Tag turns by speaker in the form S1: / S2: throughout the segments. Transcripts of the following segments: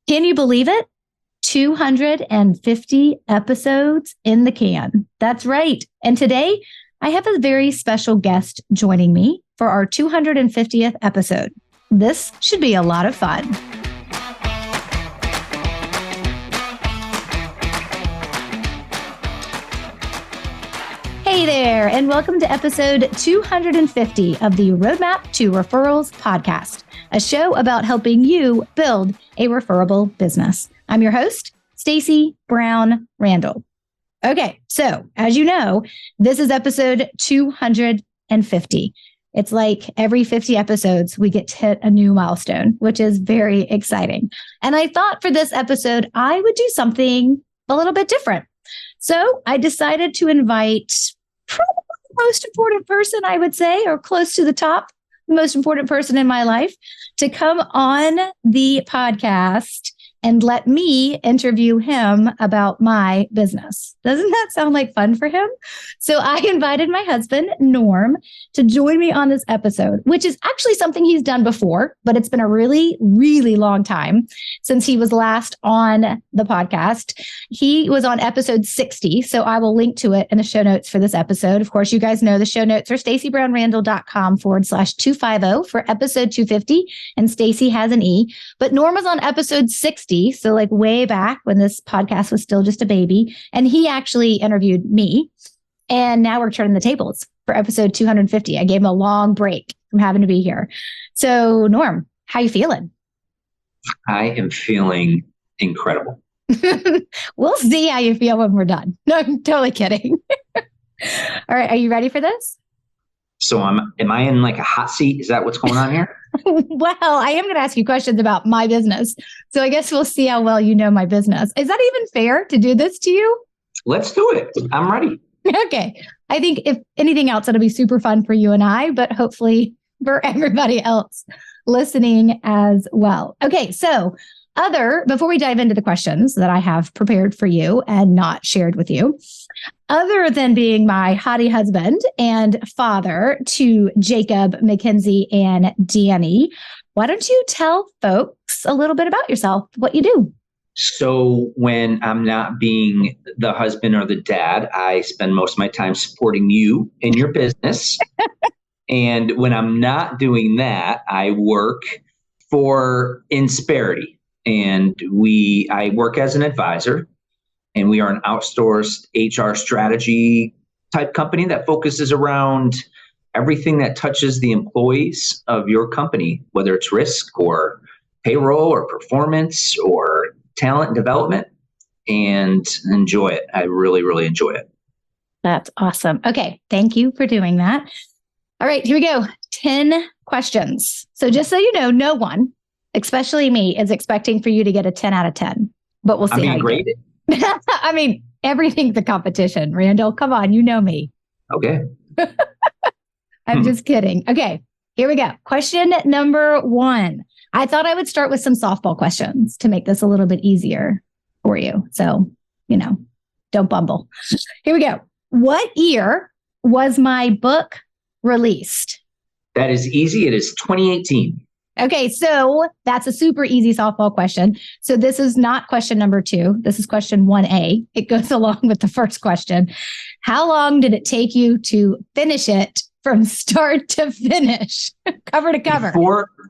S1: Can you believe it? 250 episodes in the can. That's right. And today I have a very special guest joining me for our 250th episode. This should be a lot of fun. Hey there, and welcome to episode 250 of the Roadmap to Referrals podcast, a show about helping you build a referable business. I'm your host, Stacey Brown Randall. Okay, so as you know, this is episode 250. It's like every 50 episodes, we get to hit a new milestone, which is very exciting. And I thought for this episode, I would do something a little bit different. So I decided to invite probably the most important person, I would say, or close to the top, the most important person in my life, to come on the podcast and let me interview him about my business. Doesn't that sound like fun for him? So I invited my husband, Norm, to join me on this episode, which is actually something he's done before, but it's been a really, really long time since he was last on the podcast. He was on episode 60, so I will link to it in the show notes for this episode. Of course, you guys know the show notes are staceybrownrandall.com/250 for episode 250, and Stacey has an E. But Norm was on episode 60, so like way back when this podcast was still just a baby, and he actually interviewed me. And now we're turning the tables for episode 250. I gave him a long break from having to be here. So Norm, how you feeling?
S2: I am feeling incredible.
S1: We'll see how you feel when we're done. No, I'm totally kidding. All right. Are you ready for this?
S2: So am I in like a hot seat? Is that what's going on here?
S1: Well, I am going to ask you questions about my business. So I guess we'll see how well you know my business. Is that even fair to do this to you?
S2: Let's do it. I'm ready.
S1: Okay. I think if anything else, it'll be super fun for you and I, but hopefully for everybody else listening as well. Okay. So before we dive into the questions that I have prepared for you and not shared with you, other than being my hottie husband and father to Jacob, Mackenzie, and Danny, why don't you tell folks a little bit about yourself, what you do?
S2: So when I'm not being the husband or the dad, I spend most of my time supporting you in your business. And when I'm not doing that, I work for Insperity. And I work as an advisor, and we are an outsourced HR strategy type company that focuses around everything that touches the employees of your company, whether it's risk or payroll or performance or talent development, and enjoy it. I really, really enjoy it.
S1: That's awesome. Okay. Thank you for doing that. All right, here we go. 10 questions. So just so you know, no one, especially me, is expecting for you to get a 10 out of 10, but we'll see.
S2: I'm being graded.
S1: I mean, everything's a competition, Randall. Come on, you know me.
S2: Okay.
S1: I'm just kidding. Okay, here we go. Question number 1. I thought I would start with some softball questions to make this a little bit easier for you. So, don't bumble. Here we go. What year was my book released?
S2: That is easy. It is 2018.
S1: Okay, so that's a super easy softball question. So this is not question number 2. This is question 1A. It goes along with the first question. How long did it take you to finish it from start to finish, cover to cover?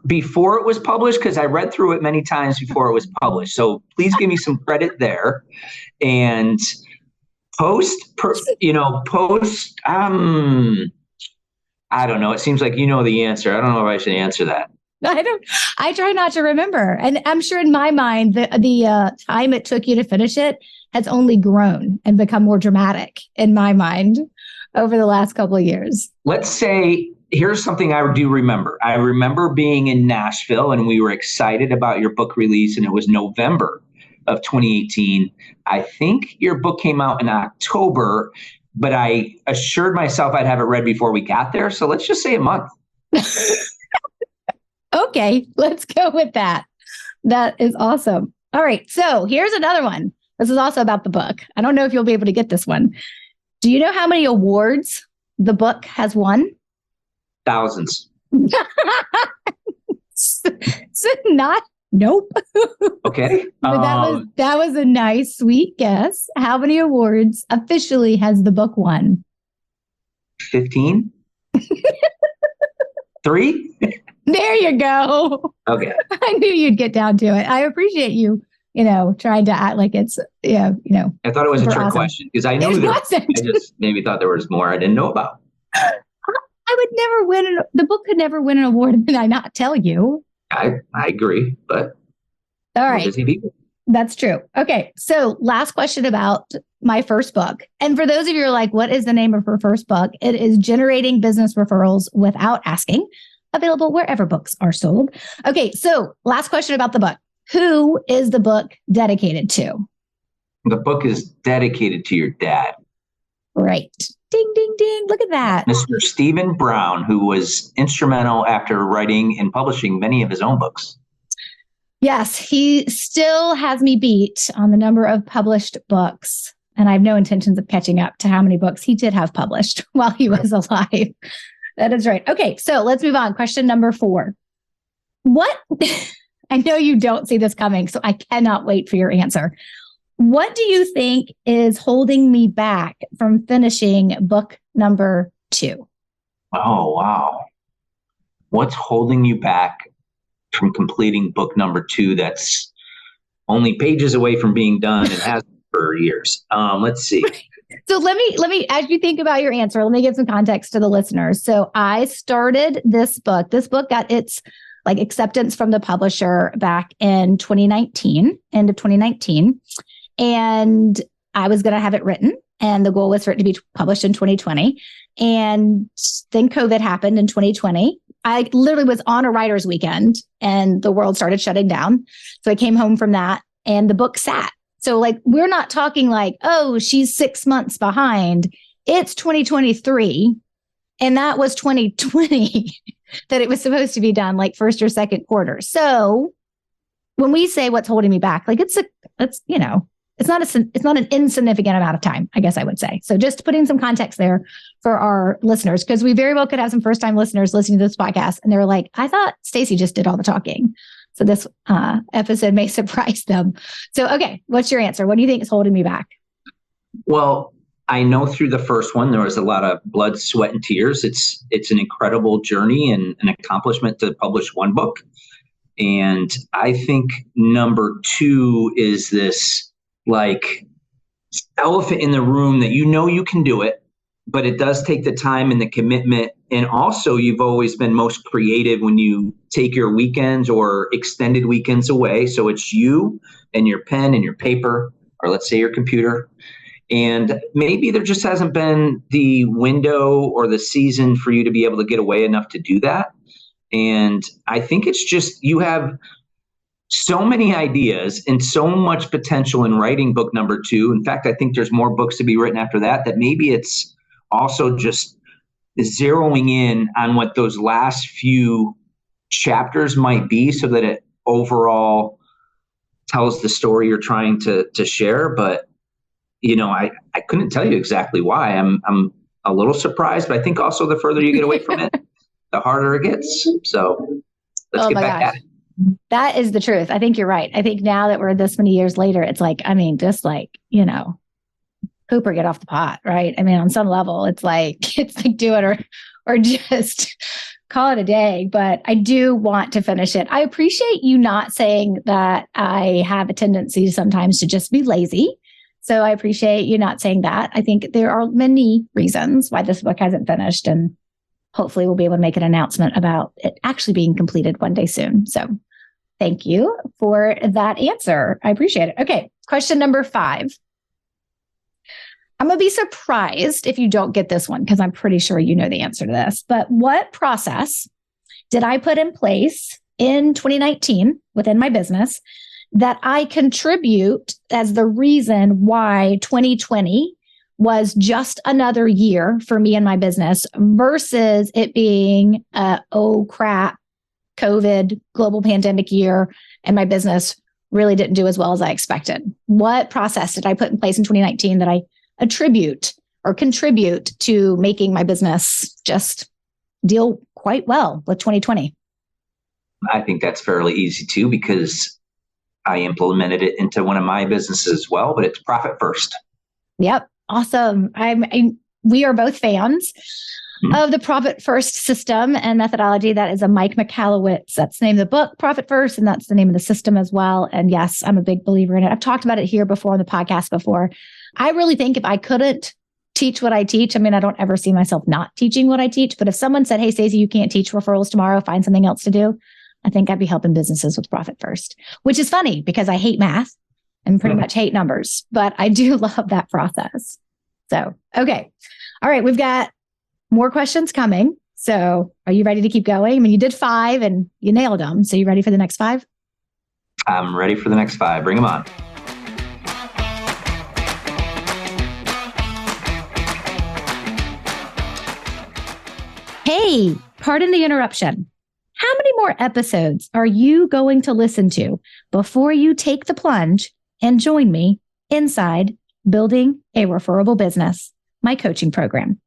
S2: Before it was published, because I read through it many times before it was published. So please give me some credit there. And post, I don't know. It seems like you know the answer. I don't know if I should answer that.
S1: I try not to remember. And I'm sure in my mind, the time it took you to finish it has only grown and become more dramatic in my mind over the last couple of years.
S2: Let's say, here's something I do remember. I remember being in Nashville and we were excited about your book release, and it was November of 2018. I think your book came out in October, but I assured myself I'd have it read before we got there. So let's just say a month.
S1: Okay, let's go with that. That is awesome. All right, so here's another one. This is also about the book. I don't know if you'll be able to get this one. Do you know how many awards the book has won?
S2: Thousands.
S1: So not Nope.
S2: Okay.
S1: But that was a nice, sweet guess. How many awards officially has the book won?
S2: 15? 3?
S1: There you go.
S2: Okay.
S1: I knew you'd get down to it. I appreciate you, trying to act like it's,
S2: I thought it was a trick
S1: awesome
S2: question because I knew that. I just maybe thought there was more I didn't know about.
S1: I would never win. The book could never win an award. Did I not tell you?
S2: I agree, but
S1: all right.
S2: Busy people.
S1: That's true. Okay. So last question about my first book. And for those of you who are like, what is the name of her first book? It is Generating Business Referrals Without Asking, available wherever books are sold. Okay. So last question about the book. Who is the book dedicated to?
S2: The book is dedicated to your dad.
S1: Right. Ding, ding, ding. Look at that.
S2: Mr. Stephen Brown, who was instrumental after writing and publishing many of his own books.
S1: Yes, he still has me beat on the number of published books. And I have no intentions of catching up to how many books he did have published while he was alive. That is right. Okay, so let's move on. Question number 4. What? I know you don't see this coming, so I cannot wait for your answer. What do you think is holding me back from finishing book number 2?
S2: Oh, wow. What's holding you back from completing book number 2 that's only pages away from being done and has been for years? Let's see.
S1: So let me, as you think about your answer, let me give some context to the listeners. So I started this book. This book got its acceptance from the publisher back in 2019, end of 2019. And I was going to have it written, and the goal was for it to be published in 2020. And then COVID happened in 2020. I literally was on a writer's weekend and the world started shutting down. So I came home from that and the book sat. So we're not talking oh, she's 6 months behind. It's 2023. And that was 2020 that it was supposed to be done first or second quarter. So when we say what's holding me back, it's not an insignificant amount of time, I guess I would say. So just putting some context there for our listeners, because we very well could have some first-time listeners listening to this podcast, and they're like, I thought Stacey just did all the talking. So this episode may surprise them. So, okay, what's your answer? What do you think is holding me back?
S2: Well, I know through the first one, there was a lot of blood, sweat, and tears. It's an incredible journey and an accomplishment to publish one book. And I think number 2 is this elephant in the room that you can do it, but it does take the time and the commitment. And also you've always been most creative when you take your weekends or extended weekends away. So it's you and your pen and your paper, or let's say your computer. And maybe there just hasn't been the window or the season for you to be able to get away enough to do that. And I think it's just, you have so many ideas and so much potential in writing book number 2. In fact, I think there's more books to be written after that maybe it's also just zeroing in on what those last few chapters might be so that it overall tells the story you're trying to share. But, I couldn't tell you exactly why. I'm a little surprised, but I think also the further you get away from it, the harder it gets. So let's get back at it.
S1: That is the truth. I think you're right. I think now that we're this many years later, it's poop or get off the pot, right? I mean, on some level, it's do it or just call it a day. But I do want to finish it. I appreciate you not saying that I have a tendency sometimes to just be lazy. So I appreciate you not saying that. I think there are many reasons why this book hasn't finished, and hopefully we'll be able to make an announcement about it actually being completed one day soon. So thank you for that answer. I appreciate it. Okay, question number 5. I'm going to be surprised if you don't get this one because I'm pretty sure you know the answer to this. But what process did I put in place in 2019 within my business that I contribute as the reason why 2020 was just another year for me and my business versus it being oh crap, COVID, global pandemic year, and my business really didn't do as well as I expected? What process did I put in place in 2019 that I attribute or contribute to making my business just deal quite well with 2020?
S2: I think that's fairly easy too, because I implemented it into one of my businesses as well, but it's profit first.
S1: Yep. Awesome. We are both fans of the Profit First system and methodology. That is a Mike Michalowicz. That's the name of the book, Profit First, and that's the name of the system as well. And yes, I'm a big believer in it. I've talked about it here before on the podcast before. I really think if I couldn't teach what I teach, I mean, I don't ever see myself not teaching what I teach, but if someone said, hey, Stacey, you can't teach referrals tomorrow, find something else to do, I think I'd be helping businesses with Profit First, which is funny because I hate math and pretty much hate numbers, but I do love that process. So, okay. All right. We've got more questions coming. So are you ready to keep going? I mean, you did 5 and you nailed them. So you ready for the next 5?
S2: I'm ready for the next 5. Bring them on.
S1: Hey, pardon the interruption. How many more episodes are you going to listen to before you take the plunge and join me inside Building a Referable Business, my coaching program?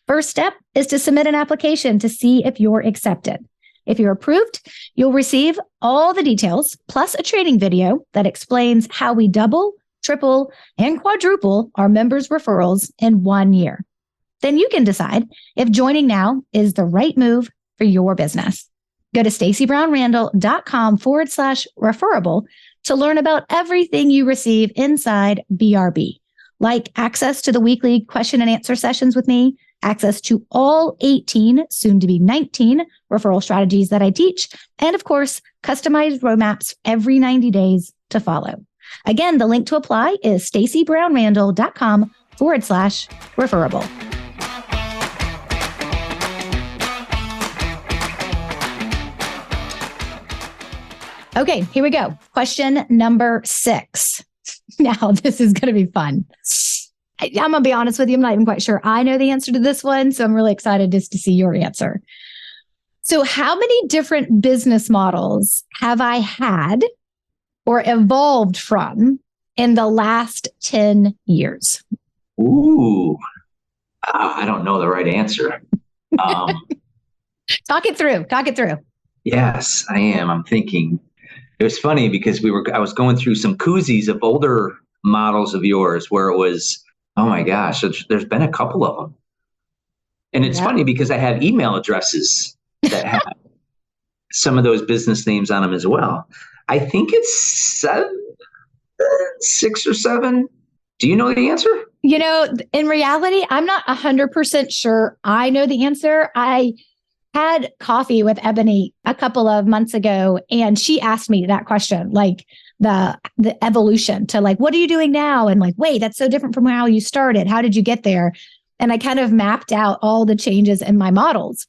S1: First step is to submit an application to see if you're accepted. If you're approved, you'll receive all the details plus a training video that explains how we double, triple, and quadruple our members' referrals in 1 year. Then you can decide if joining now is the right move for your business. Go to staceybrownrandall.com/referable to learn about everything you receive inside BRB, like access to the weekly question and answer sessions with me, access to all 18, soon to be 19 referral strategies that I teach, and of course, customized roadmaps every 90 days to follow. Again, the link to apply is staceybrownrandall.com/referable. Okay, here we go. Question number 6. Now, this is going to be fun. I'm going to be honest with you. I'm not even quite sure I know the answer to this one. So I'm really excited just to see your answer. So how many different business models have I had or evolved from in the last 10 years?
S2: Ooh, I don't know the right answer.
S1: Talk it through.
S2: Yes, I am. I'm thinking. It was funny because I was going through some koozies of older models of yours where it was, oh my gosh, there's been a couple of them. And it's funny because I have email addresses that have some of those business names on them as well. I think it's 6 or 7. Do you know the answer?
S1: You know, in reality, I'm not 100% sure I know the answer. I had coffee with Ebony a couple of months ago, and she asked me that question, like the evolution to like, what are you doing now? And like, wait, that's so different from how you started. How did you get there? And I kind of mapped out all the changes in my models.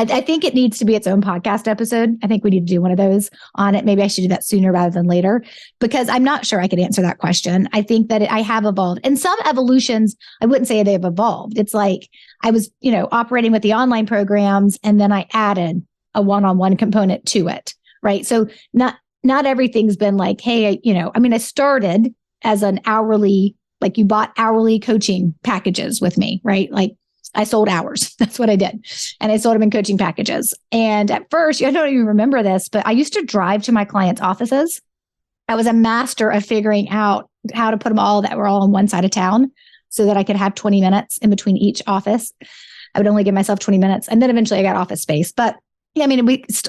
S1: I think it needs to be its own podcast episode. I think we need to do one of those on it. Maybe I should do that sooner rather than later, because I'm not sure I could answer that question. I think that I have evolved. And some evolutions, I wouldn't say they've evolved. It's like I was, operating with the online programs, and then I added a one-on-one component to it, right? So not everything's been like, hey, I started as an hourly, like you bought hourly coaching packages with me, right? Like I sold hours. That's what I did. And I sold them in coaching packages. And at first, I don't even remember this, but I used to drive to my clients' offices. I was a master of figuring out how to put them all that were all on one side of town so that I could have 20 minutes in between each office. I would only give myself 20 minutes. And then eventually I got office space. But yeah,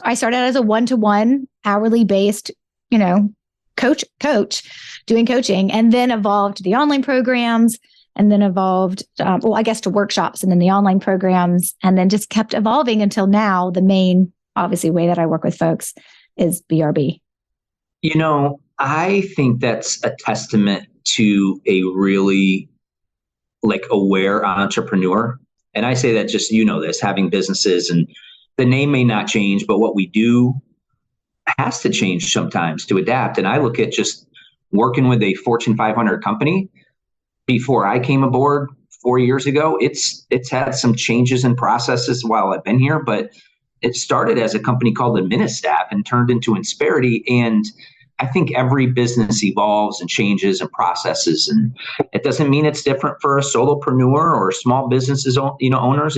S1: I started out as a one-to-one hourly based, coach doing coaching, and then evolved to the online programs, and then evolved, to workshops, and then the online programs, and then just kept evolving until now. The main, obviously, way that I work with folks is BRB.
S2: I think that's a testament to a really aware entrepreneur. And I say that just, this, having businesses, and the name may not change, but what we do has to change sometimes to adapt. And I look at just working with a Fortune 500 company. Before I came aboard 4 years ago, it's had some changes and processes while I've been here, but it started as a company called Administaff and turned into Insperity. And I think every business evolves and changes and processes, and it doesn't mean it's different for a solopreneur or small businesses, owners.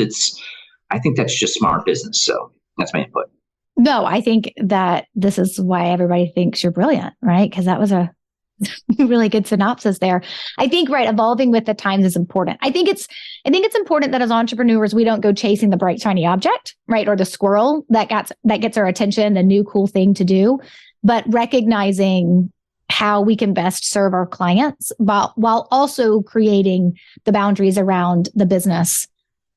S2: I think that's just smart business. So that's my input.
S1: No, I think that this is why everybody thinks you're brilliant, right? Because that was a really good synopsis there. I think, right, evolving with the times is important. I think it's important that as entrepreneurs, we don't go chasing the bright, shiny object, right? Or the squirrel that gets our attention, the new cool thing to do, but recognizing how we can best serve our clients while also creating the boundaries around the business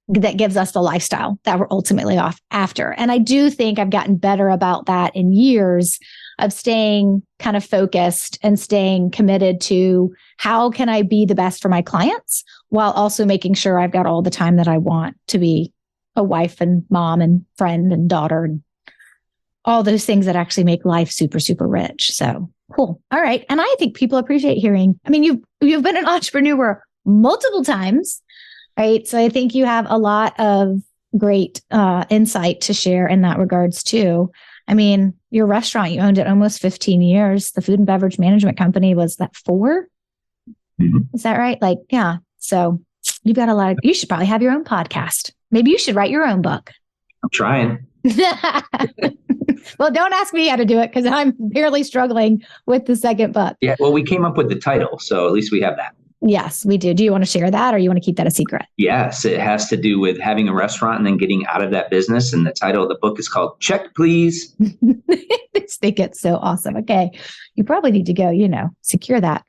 S1: that gives us the lifestyle that we're ultimately off after. And I do think I've gotten better about that in years of staying kind of focused and staying committed to how can I be the best for my clients while also making sure I've got all the time that I want to be a wife and mom and friend and daughter and all those things that actually make life super, super rich. So cool. All right. And I think people appreciate hearing. I mean, you've been an entrepreneur multiple times, right? So I think you have a lot of great insight to share in that regards too. I mean, your restaurant, you owned it almost 15 years. The food and beverage management company was that 4? Mm-hmm. Is that right? Like, yeah. So you've got you should probably have your own podcast. Maybe you should write your own book.
S2: I'm trying.
S1: Well, don't ask me how to do it because I'm barely struggling with the second book.
S2: Yeah. Well, we came up with the title, so at least we have that.
S1: Yes, we do. Do you want to share that or you want to keep that a secret?
S2: Yes, it has to do with having a restaurant and then getting out of that business. And the title of the book is called Check Please.
S1: This thing gets so awesome. Okay. You probably need to go, secure that.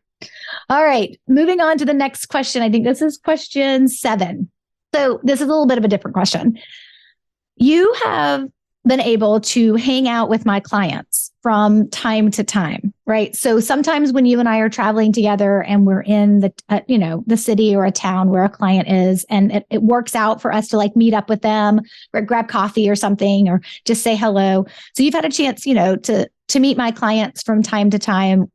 S1: All right. Moving on to the next question. I think this is question 7. So this is a little bit of a different question. You have been able to hang out with my clients from time to time, right? So sometimes when you and I are traveling together and we're in the city or a town where a client is, and it works out for us to like meet up with them or grab coffee or something, or just say hello. So you've had a chance, to meet my clients from time to time,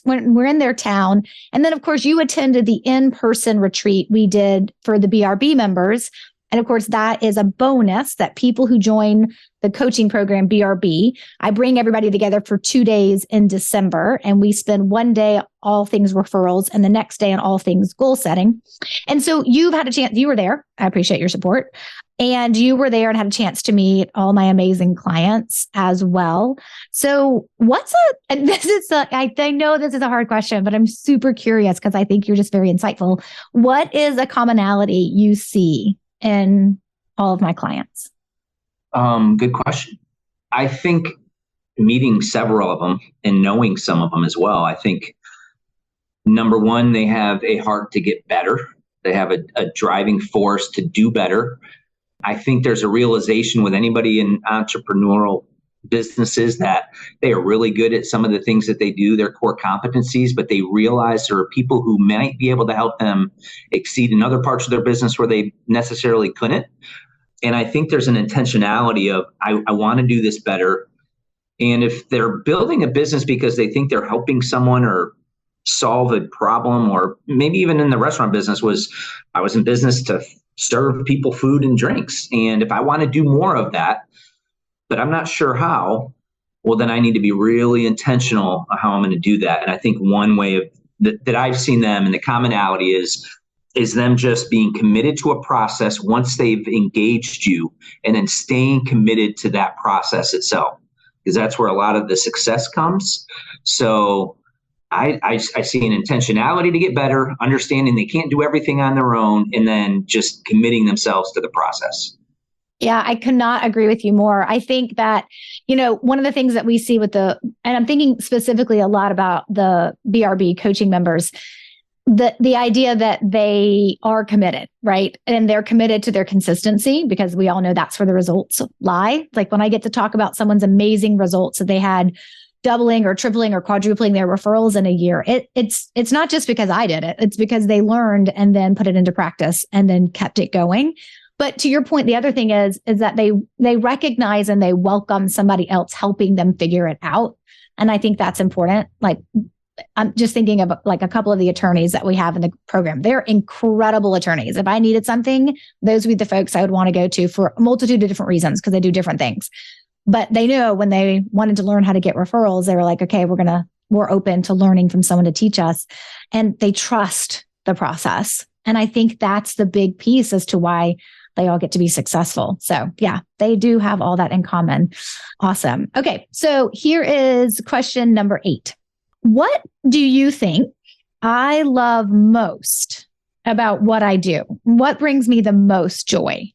S1: when we're in their town. And then of course you attended the in-person retreat we did for the BRB members. And of course, that is a bonus that people who join the coaching program BRB, I bring everybody together for 2 days in December, and we spend one day all things referrals and the next day on all things goal setting. And so you've had a chance, you were there. I appreciate your support. And you were there and had a chance to meet all my amazing clients as well. So I know this is a hard question, but I'm super curious because I think you're just very insightful. What is a commonality you see in all of my clients?
S2: Good question. I think meeting several of them and knowing some of them as well. I think number one, they have a heart to get better. They have a driving force to do better. I think there's a realization with anybody in entrepreneurial businesses that they are really good at some of the things that they do, their core competencies, but they realize there are people who might be able to help them exceed in other parts of their business where they necessarily couldn't. And I think there's an intentionality of, I want to do this better. And if they're building a business because they think they're helping someone or solve a problem, or maybe even in the restaurant business I was in business to serve people food and drinks. And if I want to do more of that, but I'm not sure how, well, then I need to be really intentional on how I'm going to do that. And I think one way of that I've seen them, and the commonality is them just being committed to a process once they've engaged you, and then staying committed to that process itself, because that's where a lot of the success comes. So I see an intentionality to get better, understanding they can't do everything on their own, and then just committing themselves to the process.
S1: Yeah, I could not agree with you more. I think that, one of the things that we see and I'm thinking specifically a lot about the BRB coaching members, the idea that they are committed, right? And they're committed to their consistency, because we all know that's where the results lie. Like when I get to talk about someone's amazing results that they had doubling or tripling or quadrupling their referrals in a year, it's not just because I did it. It's because they learned and then put it into practice and then kept it going. But to your point, the other thing is that they recognize and they welcome somebody else helping them figure it out. And I think that's important. Like, I'm just thinking of like a couple of the attorneys that we have in the program. They're incredible attorneys. If I needed something, those would be the folks I would want to go to for a multitude of different reasons, because they do different things. But they knew when they wanted to learn how to get referrals, they were like, okay, we're open to learning from someone to teach us. And they trust the process. And I think that's the big piece as to why they all get to be successful. So yeah, they do have all that in common. Awesome. Okay. So here is question number 8. What do you think I love most about what I do? What brings me the most joy?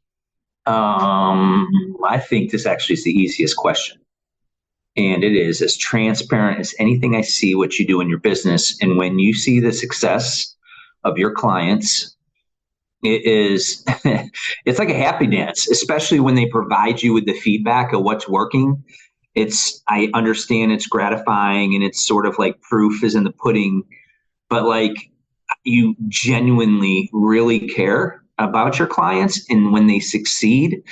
S2: I think this actually is the easiest question. And it is as transparent as anything I see what you do in your business. And when you see the success of your clients, it is, it's like a happy dance, especially when they provide you with the feedback of what's working. I understand it's gratifying and it's sort of like proof is in the pudding, but like you genuinely really care about your clients. And when they succeed,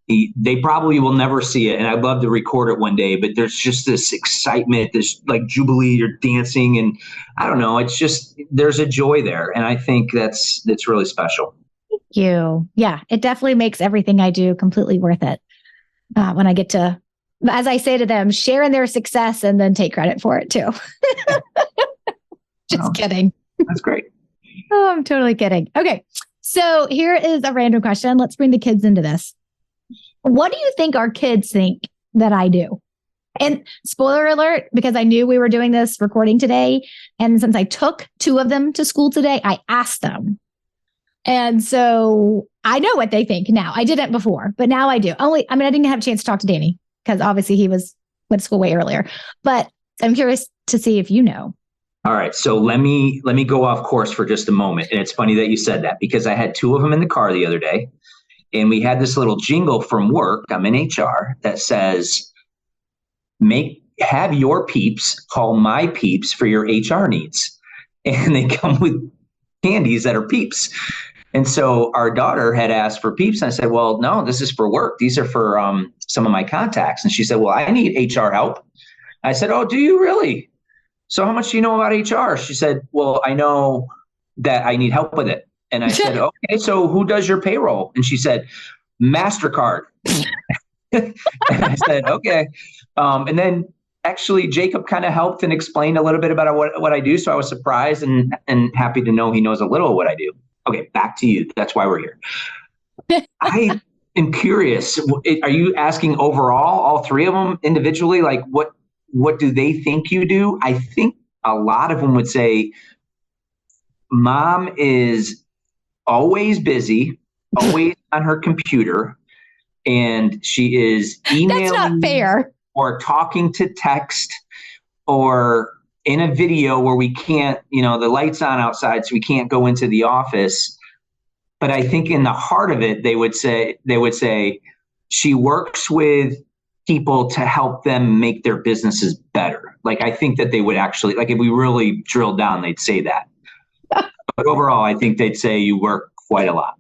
S2: they probably will never see it. And I'd love to record it one day, but there's just this excitement, this like jubilee, you're dancing. And I don't know, it's just, there's a joy there. And I think that's really special.
S1: Thank you. Yeah, it definitely makes everything I do completely worth it. When I get to, as I say to them, share in their success and then take credit for it too. Just kidding.
S2: That's great.
S1: Oh, I'm totally kidding. Okay. So here is a random question. Let's bring the kids into this. What do you think our kids think that I do? And spoiler alert, because I knew we were doing this recording today. And since I took 2 of them to school today, I asked them. And so I know what they think now. I didn't before, but now I do. I didn't have a chance to talk to Danny because obviously he went to school way earlier. But I'm curious to see if you know.
S2: All right. So let me go off course for just a moment. And it's funny that you said that because I had 2 of them in the car the other day. And we had this little jingle from work, I'm in HR, that says, have your peeps call my peeps for your HR needs. And they come with candies that are peeps. And so our daughter had asked for peeps. And I said, well, no, this is for work. These are for some of my contacts. And she said, well, I need HR help. I said, oh, do you really? So how much do you know about HR? She said, well, I know that I need help with it. And I said, okay, so who does your payroll? And she said, MasterCard. And I said, okay. And then actually Jacob kind of helped and explained a little bit about what I do. So I was surprised and happy to know he knows a little of what I do. Okay, back to you. That's why we're here. I am curious. Are you asking overall, all 3 of them individually? Like what do they think you do? I think a lot of them would say, Mom is always busy, always on her computer, and she is emailing.
S1: That's not fair.
S2: Or talking to text, or in a video where we can't, the light's on outside, so we can't go into the office. But I think in the heart of it, they would say she works with people to help them make their businesses better. Like, I think that they would actually, like, if we really drilled down, they'd say that. But overall, I think they'd say you work quite a lot.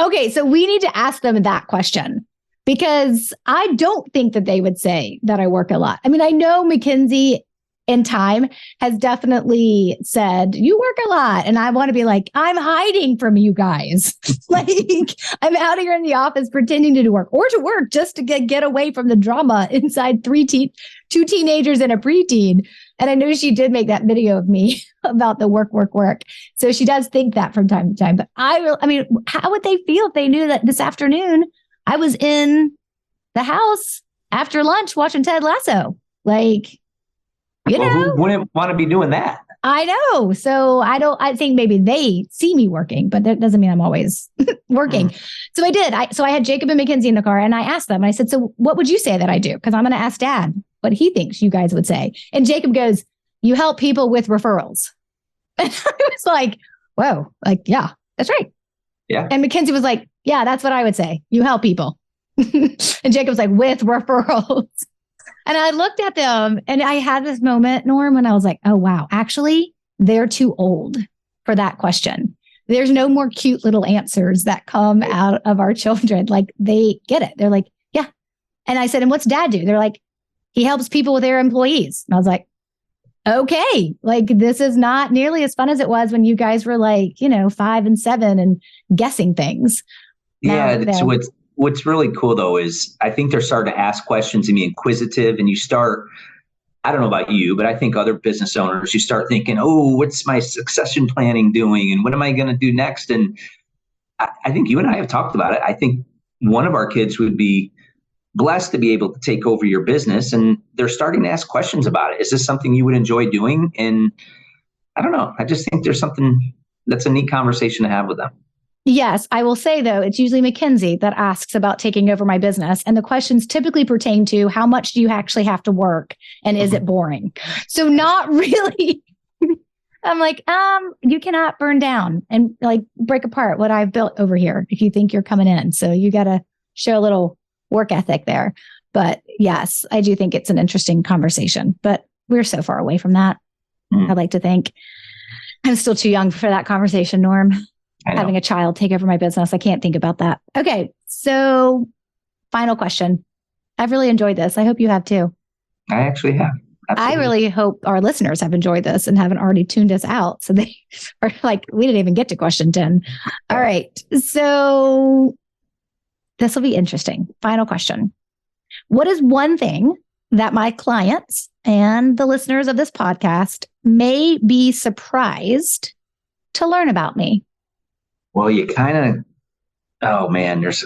S1: Okay, so we need to ask them that question because I don't think that they would say that I work a lot. I mean, I know Mackenzie in time has definitely said, you work a lot. And I want to be like, I'm hiding from you guys. Like, I'm out here in the office pretending to do work or to work just to get away from the drama inside 2 teenagers and a preteen. And I know she did make that video of me about the work. So she does think that from time to time. But how would they feel if they knew that this afternoon I was in the house after lunch watching Ted Lasso? Like,
S2: who wouldn't want to be doing that?
S1: I know. So I think maybe they see me working, but that doesn't mean I'm always working. So I did. So I had Jacob and Mackenzie in the car and I asked them, I said, so what would you say that I do? Because I'm going to ask Dad what he thinks you guys would say. And Jacob goes, you help people with referrals. And I was like, whoa, like, yeah, that's right.
S2: Yeah.
S1: And Mackenzie was like, yeah, that's what I would say. You help people. And Jacob's like, with referrals. And I looked at them and I had this moment, Norm, when I was like, oh, wow, actually, they're too old for that question. There's no more cute little answers that come out of our children. Like, they get it. They're like, yeah. And I said, and what's Dad do? They're like, he helps people with their employees. And I was like, okay, like, this is not nearly as fun as it was when you guys were like, 5 and 7 and guessing things.
S2: Yeah, what's really cool, though, is I think they're starting to ask questions and be inquisitive. And you start, I don't know about you, but I think other business owners, you start thinking, oh, what's my succession planning doing? And what am I going to do next? And I think you and I have talked about it. I think one of our kids would be blessed to be able to take over your business, and they're starting to ask questions about it. Is this something you would enjoy doing? And I don't know. I just think there's something that's a neat conversation to have with them.
S1: Yes, I will say, though, it's usually Mackenzie that asks about taking over my business. And the questions typically pertain to how much do you actually have to work and is it boring? So not really. I'm like, you cannot burn down and like break apart what I've built over here if you think you're coming in. So you got to show a little work ethic there. But yes, I do think it's an interesting conversation, but we're so far away from that. I'd like to think I'm still too young for that conversation, Norm. Having a child take over my business. I can't think about that. Okay. So final question. I've really enjoyed this. I hope you have too.
S2: I actually have. Absolutely.
S1: I really hope our listeners have enjoyed this and haven't already tuned us out. So they are like, we didn't even get to question 10. All right. So this will be interesting. Final question. What is one thing that my clients and the listeners of this podcast may be surprised to learn about me?
S2: Well, you kind of, oh man, there's,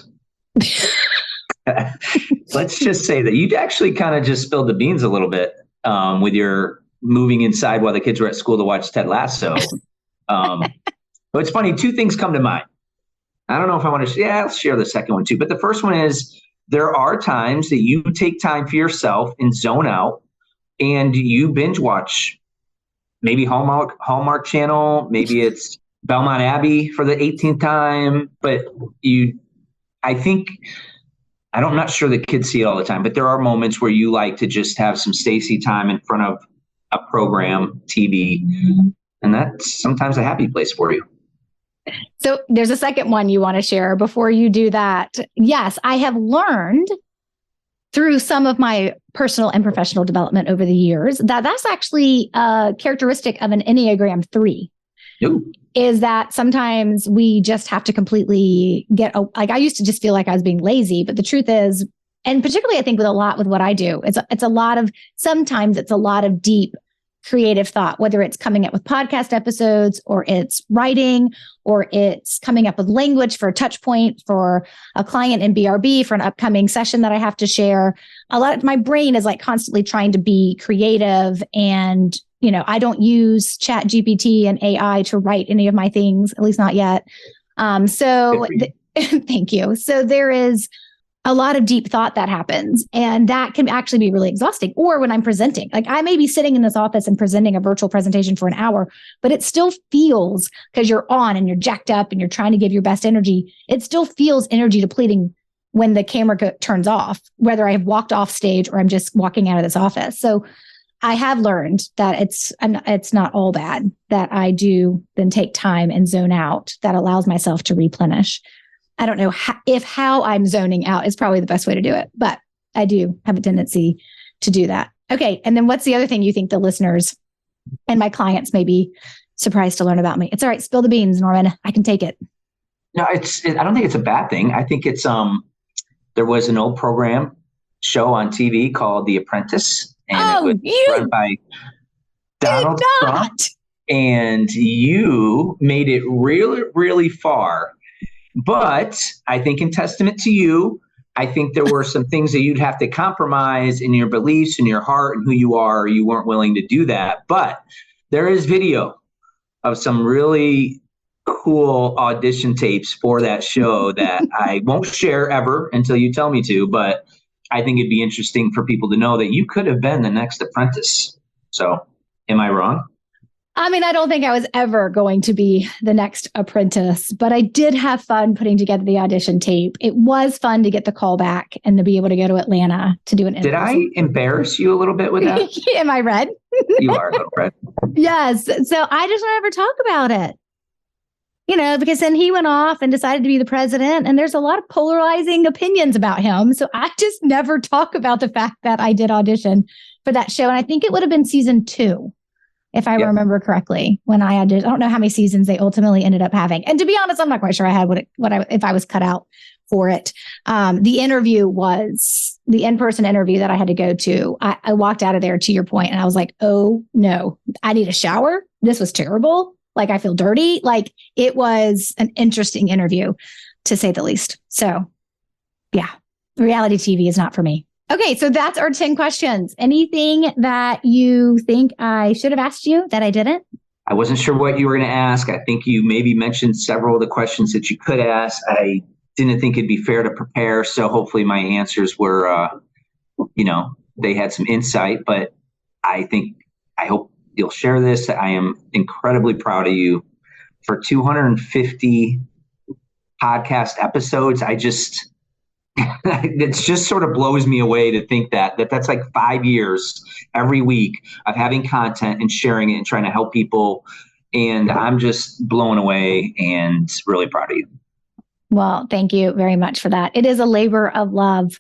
S2: let's just say that you actually kind of just spilled the beans a little bit with your moving inside while the kids were at school to watch Ted Lasso. But it's funny, two things come to mind. I don't know if I want to, I'll share the second one too. But the first one is there are times that you take time for yourself and zone out and you binge watch maybe Hallmark Channel, maybe it's Belmont Abbey for the 18th time, but I'm not sure the kids see it all the time, but there are moments where you like to just have some Stacy time in front of a program, TV, and that's sometimes a happy place for you.
S1: So there's a second one you want to share before you do that. Yes, I have learned through some of my personal and professional development over the years that that's actually a characteristic of an Enneagram 3.
S2: Ooh.
S1: Is that sometimes we just have to completely I used to just feel like I was being lazy, but the truth is, and particularly I think with what I do, sometimes it's a lot of deep creative thought, whether it's coming up with podcast episodes or it's writing or it's coming up with language for a touch point for a client in BRB for an upcoming session that I have to share. My brain is like constantly trying to be creative, and I don't use Chat GPT and AI to write any of my things, at least not yet. Thank you. So there is a lot of deep thought that happens, and that can actually be really exhausting. Or when I'm presenting, like I may be sitting in this office and presenting a virtual presentation for an hour, but it still feels, because you're on and you're jacked up and you're trying to give your best energy, it still feels energy depleting when the camera turns off, whether I have walked off stage or I'm just walking out of this office. So I have learned that it's not all bad, that I do then take time and zone out. That allows myself to replenish. I don't know how I'm zoning out is probably the best way to do it, but I do have a tendency to do that. Okay. And then what's the other thing you think the listeners and my clients may be surprised to learn about me? It's all right. Spill the beans, Norman. I can take it.
S2: No, I don't think it's a bad thing. I think it's, there was an old show on TV called The Apprentice. And it was run by Donald Trump. And you made it really, really far. But I think in testament to you, I think there were some things that you'd have to compromise in your beliefs, in your heart, and who you are. You weren't willing to do that. But there is video of some really cool audition tapes for that show that I won't share ever until you tell me to. But I think it'd be interesting for people to know that you could have been the next apprentice. So am I wrong?
S1: I mean, I don't think I was ever going to be the next apprentice, but I did have fun putting together the audition tape. It was fun to get the call back and to be able to go to Atlanta to do an interview.
S2: Did I embarrass you a little bit with that?
S1: Am I red?
S2: You are a little red.
S1: Yes. So I just don't ever talk about it. Because then he went off and decided to be the president, and there's a lot of polarizing opinions about him. So I just never talk about the fact that I did audition for that show. And I think it would have been season 2, if I remember correctly, when I auditioned. I don't know how many seasons they ultimately ended up having. And to be honest, I'm not quite sure I had if I was cut out for it. The interview was the in-person interview that I had to go to. I walked out of there, to your point, and I was like, oh no, I need a shower. This was terrible. like I feel dirty. Like it was an interesting interview, to say the least. So yeah, reality TV is not for me. Okay, so that's our 10 questions. Anything that you think I should have asked you that I didn't?
S2: I wasn't sure what you were going to ask. I think you maybe mentioned several of the questions that you could ask. I didn't think it'd be fair to prepare, so hopefully my answers were, they had some insight, but I hope you'll share this. I am incredibly proud of you for 250 podcast episodes. It just sort of blows me away to think that's like 5 years every week of having content and sharing it and trying to help people. And I'm just blown away and really proud of you.
S1: Well, thank you very much for that. It is a labor of love.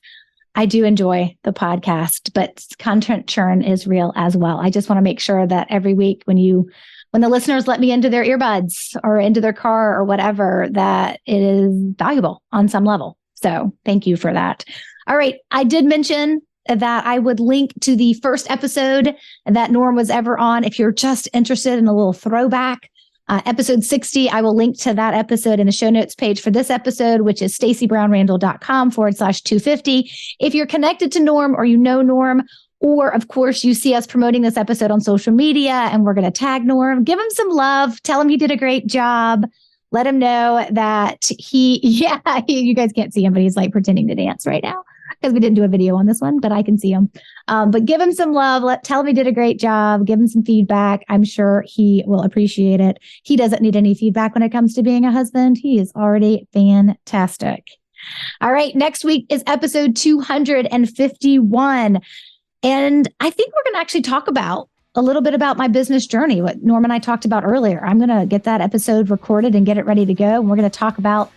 S1: I do enjoy the podcast, but content churn is real as well. I just want to make sure that every week when the listeners let me into their earbuds or into their car or whatever, that it is valuable on some level. So thank you for that. All right. I did mention that I would link to the first episode that Norm was ever on. If you're just interested in a little throwback, episode 60, I will link to that episode in the show notes page for this episode, which is stacybrownrandall.com/250. If you're connected to Norm or you know Norm, or of course you see us promoting this episode on social media and we're going to tag Norm, give him some love, tell him he did a great job. Let him know that you guys can't see him, but he's like pretending to dance right now because we didn't do a video on this one, but I can see him. But give him some love. Tell him he did a great job. Give him some feedback. I'm sure he will appreciate it. He doesn't need any feedback when it comes to being a husband. He is already fantastic. All right. Next week is episode 251. And I think we're going to actually talk about a little bit about my business journey, what Norm and I talked about earlier. I'm going to get that episode recorded and get it ready to go. And we're going to talk about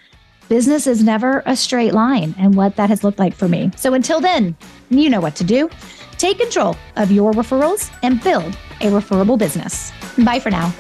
S1: business is never a straight line and what that has looked like for me. So until then, you know what to do. Take control of your referrals and build a referable business. Bye for now.